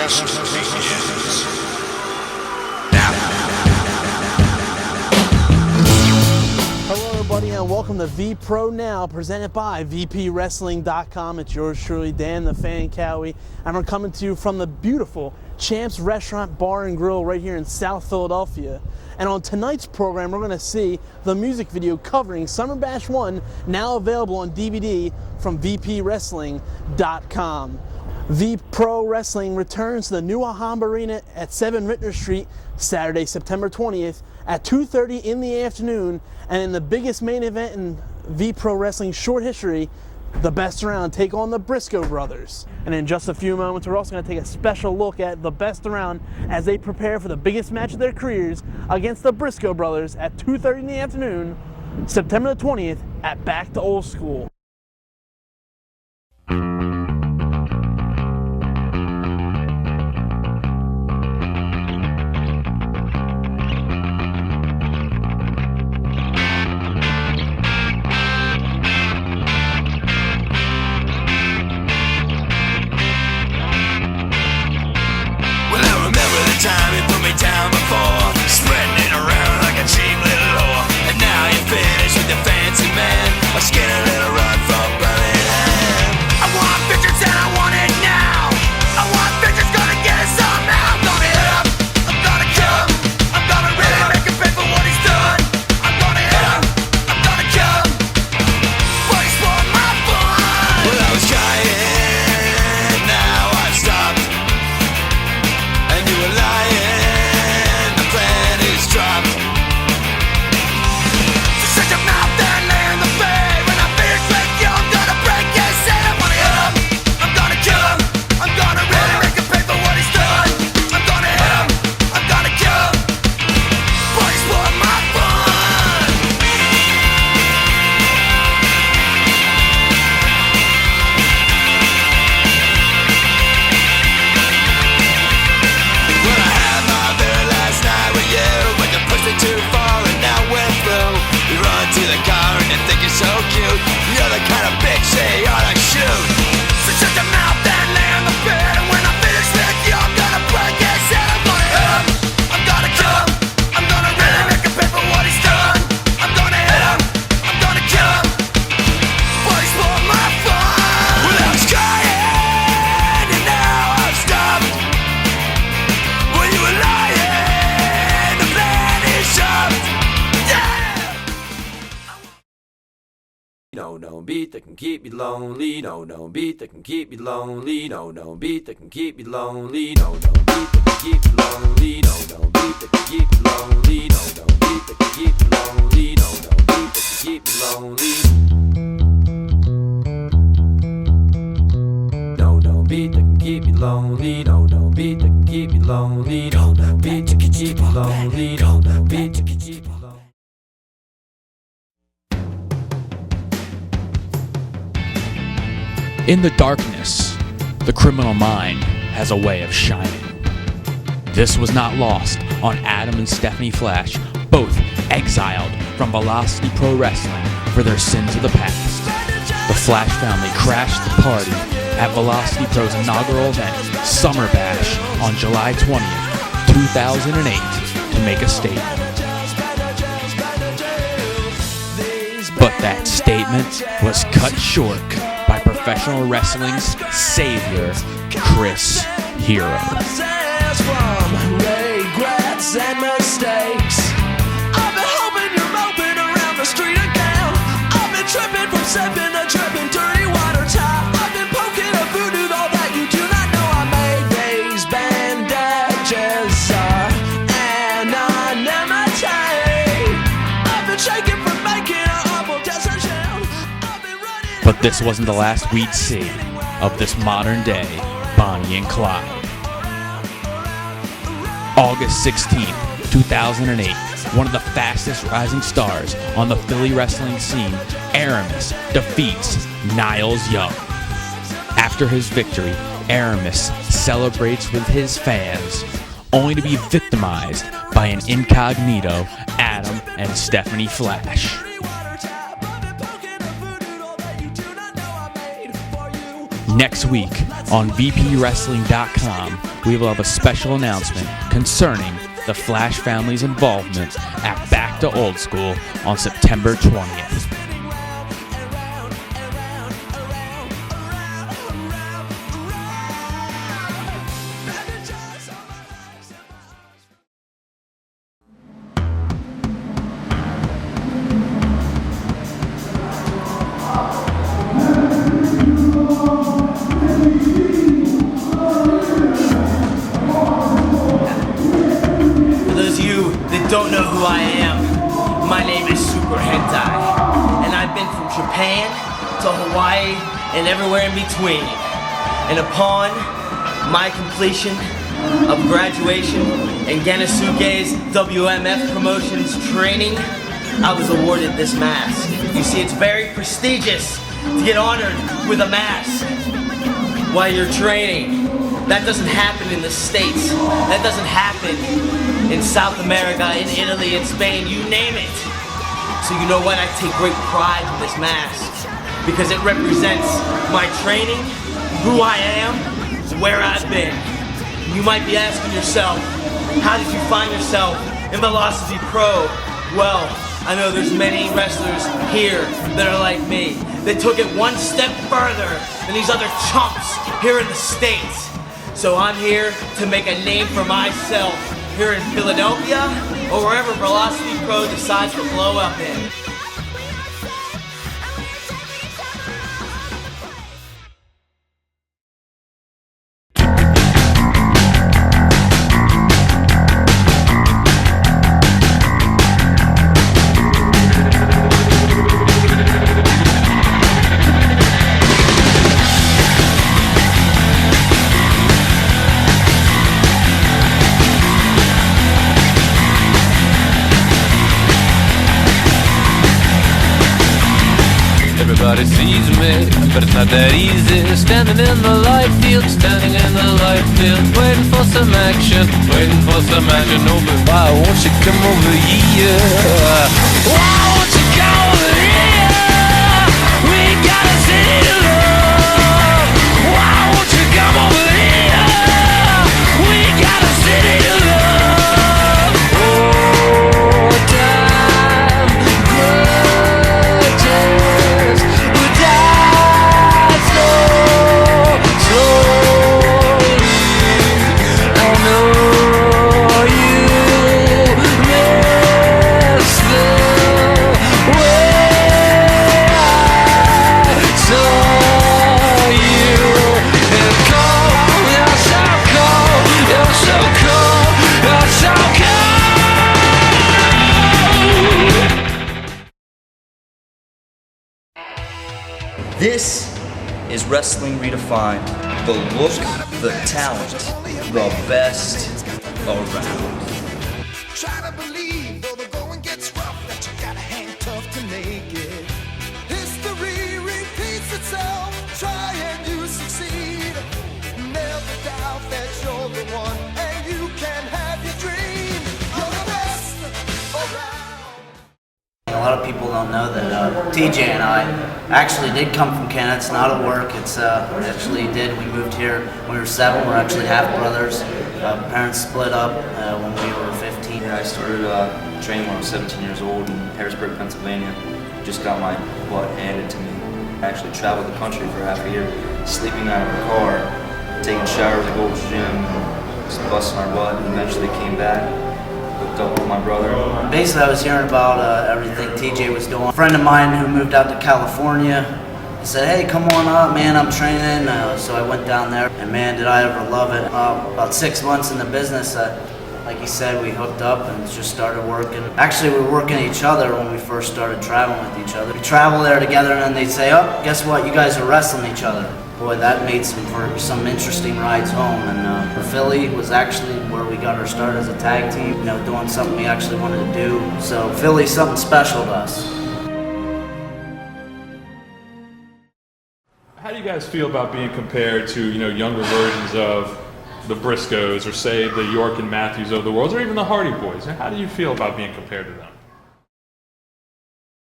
wrestling begins. Hello everybody and welcome to VPro Now, presented by VPWrestling.com. It's yours truly, Dan the Fan Cowie, and we're coming to you from the beautiful Champs Restaurant Bar and Grill right here in South Philadelphia. And on tonight's program, we're going to see the music video covering Summer Bash 1, now available on DVD from VPWrestling.com. VPro Wrestling returns to the new Alhambra Arena at 7 Rittner Street, Saturday, September 20th at 2:30 in the afternoon. And in the biggest main event in VPro Wrestling's short history, the Best Around take on the Briscoe Brothers. And in just a few moments, we're also going to take a special look at the Best Around as they prepare for the biggest match of their careers against the Briscoe Brothers at 2:30 in the afternoon, September the 20th at Back to Old School. Time you put me down before, spreading it around like a cheap little whore. And now you're finished with the fancy man, a skinny little run from Birmingham. I want pictures and I want it now. I want pictures, gonna get it somehow. I'm gonna hit him, I'm gonna kill him, I'm gonna really make him pay for what he's done. I'm gonna hit him, I'm gonna kill him, but he's for my fun. Well, I was trying, now I've stopped. And you were lying, the plan is dropped. So shut your mouth and lay in the bed. When I finish with you, I'm gonna break his head. I'm gonna hit him, I'm gonna kill him, I'm gonna really make him pay for what he's done. I'm gonna hit him, I'm gonna kill him, but he's for my fun. Well, I had my very last night with you, but you pushed it too far and now we're through. You run to the car and you think you're so cute. You're the kind of bitch they ought to shoot. So shut your mouth and lay on the bed. And when I finish with you, I'm gonna break his head. I'm gonna hit him, I'm gonna kill him, I'm gonna really make him pay for what he's done. I'm gonna hit him, I'm gonna kill him, but he's for my fun. Well, I was crying and now I've stopped. Well, you were lying, the plan is chopped. Yeah! No beat that can keep you lonely. No beat that can keep you lonely. No beat that can keep you lonely. No beat that can keep you lonely. No beat that can keep you lonely. No beat that can keep you lonely. No beat that can keep you lonely. No beat that can keep you lonely. No beat that can keep you lonely. No beat that can keep you lonely. No beat that can keep you lonely. In the darkness, the criminal mind has a way of shining. This was not lost on Adam and Stephanie Flash, both exiled from Velocity Pro Wrestling for their sins of the past. The Flash family crashed the party at Velocity Pro's inaugural event, Summer Bash, on July 20th, 2008, to make a statement. But that statement was cut short by professional wrestling's savior, Chris Hero. From regrets and mistakes, I've been hoping you're moping around the street again. I've been tripping from sipping to dripping dirty water tap. I've been poking a voodoo doll that you do not know. I made these bandages anonymity. I've been shaking from making an awful decision. I've been running. But this wasn't the last we'd see of this modern day Bonnie and Clyde. August 16th, 2008, one of the fastest rising stars on the Philly wrestling scene, Aramis defeats Niles Young. After his victory, Aramis celebrates with his fans, only to be victimized by an incognito Adam and Stephanie Flash. Next week, on VPWrestling.com, we will have a special announcement concerning the Flash family's involvement at Back to Old School on September 20th. Don't know who I am. My name is Super Hentai, and I've been from Japan to Hawaii and everywhere in between. And upon my completion of graduation in Genisuke's WMF Promotions training, I was awarded this mask. You see, it's very prestigious to get honored with a mask while you're training. That doesn't happen in the States. That doesn't happen in South America, in Italy, in Spain, you name it. So you know what? I take great pride in this mask because it represents my training, who I am, where I've been. You might be asking yourself, how did you find yourself in Velocity Pro? Well, I know there's many wrestlers here that are like me. They took it one step further than these other chumps here in the States. So I'm here to make a name for myself here in Philadelphia or wherever Velocity Pro decides to blow up in. Everybody sees me, but it's not that easy. Standing in the light field, standing in the light field, waiting for some action, waiting for some action. Oh, but why won't you come over here? Why won't you come over here? We got a city to love. Why won't you come over here? We got a city to love. Oh, time grudges. This is Wrestling Redefined. The look, the talent, the best around. Try to believe, though the going gets rough, that you gotta hang tough to make it. History repeats itself, try and you succeed. Never doubt that you're the one, and you can have your dream. You're the best around. A lot of people don't know that TJ and I actually did come from Canada. It's not a work, it's we actually did. We moved here when we were 7. We're actually half brothers. Parents split up when we were 15. Yeah, I started training when I was 17 years old in Harrisburg, Pennsylvania. Just got my butt handed to me. I actually traveled the country for half a year, sleeping out of the car, taking showers at Gold's Gym, just busting our butt, and eventually came back. Hooked up with my brother. Basically, I was hearing about everything TJ was doing. A friend of mine who moved out to California, he said, hey, come on up, man, I'm training. So I went down there, and man, did I ever love it. About 6 months in the business, like he said, we hooked up and just started working. Actually, we were working each other when we first started traveling with each other. We travel there together, and then they'd say, oh, guess what, you guys are wrestling each other. Boy, that made some interesting rides home, and Philly was actually where we got our start as a tag team, you know, doing something we actually wanted to do. So Philly's something special to us. How do you guys feel about being compared to, you know, younger versions of the Briscoes or say the York and Matthews of the world, or even the Hardy Boys? How do you feel about being compared to them?